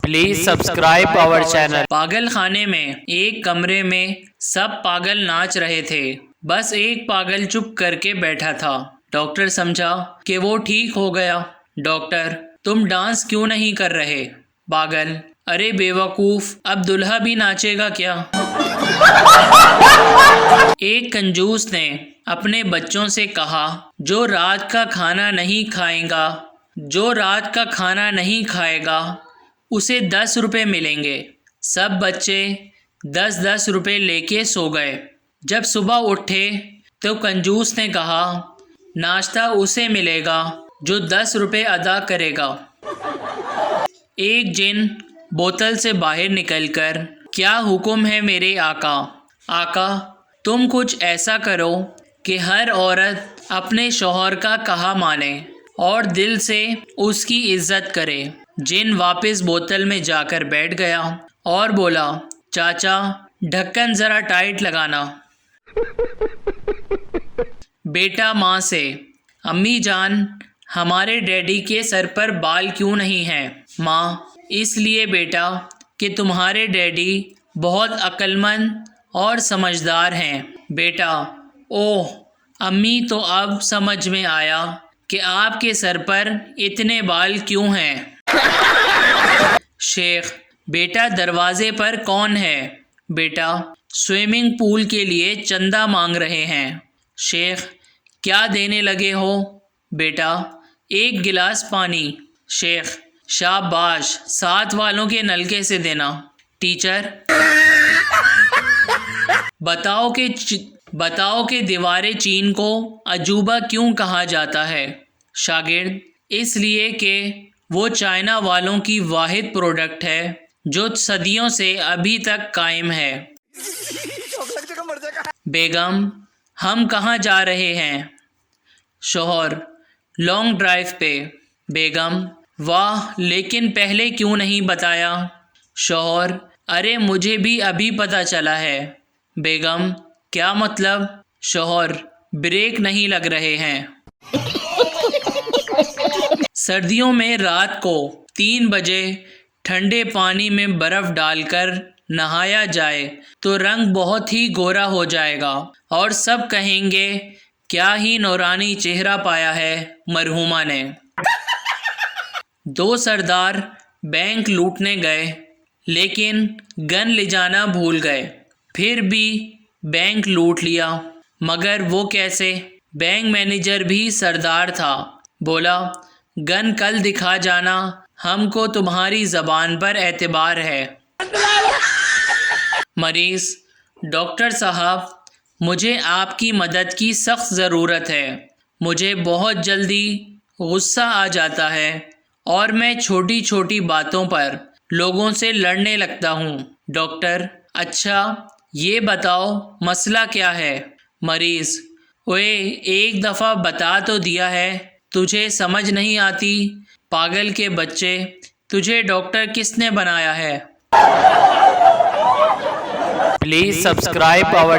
Please subscribe our channel. پاگل خانے میں ایک کمرے میں سب پاگل ناچ رہے تھے، بس ایک پاگل چپ کر کے بیٹھا تھا۔ ڈاکٹر سمجھا کہ وہ ٹھیک ہو گیا۔ ڈاکٹر: تم ڈانس کیوں نہیں کر رہے؟ پاگل: ارے بے وقوف، اب دلہا بھی ناچے گا کیا؟ ایک کنجوس نے اپنے بچوں سے کہا، جو رات کا کھانا نہیں کھائے گا اسے 10 روپے ملیں گے۔ سب بچے 10 روپے لے کے سو گئے۔ جب صبح اٹھے تو کنجوس نے کہا، ناشتہ اسے ملے گا جو 10 روپے ادا کرے گا۔ ایک جن بوتل سے باہر نکل کر، کیا حکم ہے میرے آقا؟ آقا: تم کچھ ایسا کرو کہ ہر عورت اپنے شوہر کا کہا مانے اور دل سے اس کی عزت کرے۔ جن واپس بوتل میں جا کر بیٹھ گیا اور بولا، چاچا ڈھکن ذرا ٹائٹ لگانا۔ بیٹا ماں سے: امی جان، ہمارے ڈیڈی کے سر پر بال کیوں نہیں ہیں؟ ماں: اس لیے بیٹا کہ تمہارے ڈیڈی بہت عقل مند اور سمجھدار ہیں۔ بیٹا: اوہ امی، تو اب سمجھ میں آیا کہ آپ کے سر پر اتنے بال کیوں ہیں۔ شیخ: بیٹا دروازے پر کون ہے؟ بیٹا: سوئمنگ پول کے لیے چندہ مانگ رہے ہیں۔ شیخ: کیا دینے لگے ہو؟ بیٹا: 1 گلاس پانی۔ شیخ: شاباش، ساتھ والوں کے نلکے سے دینا۔ ٹیچر: بتاؤ کہ دیوار چین کو عجوبہ کیوں کہا جاتا ہے؟ شاگرد: اس لیے کہ وہ چائنا والوں کی واحد پروڈکٹ ہے جو صدیوں سے ابھی تک قائم ہے۔ بیگم: ہم کہاں جا رہے ہیں؟ شوہر: لانگ ڈرائیو پہ۔ بیگم: واہ، لیکن پہلے کیوں نہیں بتایا؟ شوہر: ارے مجھے بھی ابھی پتہ چلا ہے۔ بیگم: کیا مطلب؟ شوہر: بریک نہیں لگ رہے ہیں۔ سردیوں میں رات کو 3 بجے ٹھنڈے پانی میں برف ڈال کر نہایا جائے تو رنگ بہت ہی گورا ہو جائے گا اور سب کہیں گے، کیا ہی نورانی چہرہ پایا ہے مرحومہ نے۔ 2 سردار بینک لوٹنے گئے لیکن گن لے جانا بھول گئے، پھر بھی بینک لوٹ لیا۔ مگر وہ کیسے؟ بینک مینیجر بھی سردار تھا، بولا، گن کل دکھا جانا، ہم کو تمہاری زبان پر اعتبار ہے۔ مریض: ڈاکٹر صاحب، مجھے آپ کی مدد کی سخت ضرورت ہے۔ مجھے بہت جلدی غصہ آ جاتا ہے اور میں چھوٹی چھوٹی باتوں پر لوگوں سے لڑنے لگتا ہوں۔ ڈاکٹر: اچھا، یہ بتاؤ مسئلہ کیا ہے؟ مریض: اوئے، ایک دفعہ بتا تو دیا ہے، تجھے سمجھ نہیں آتی؟ پاگل کے بچے، تجھے ڈاکٹر کس نے بنایا ہے؟ Please subscribe our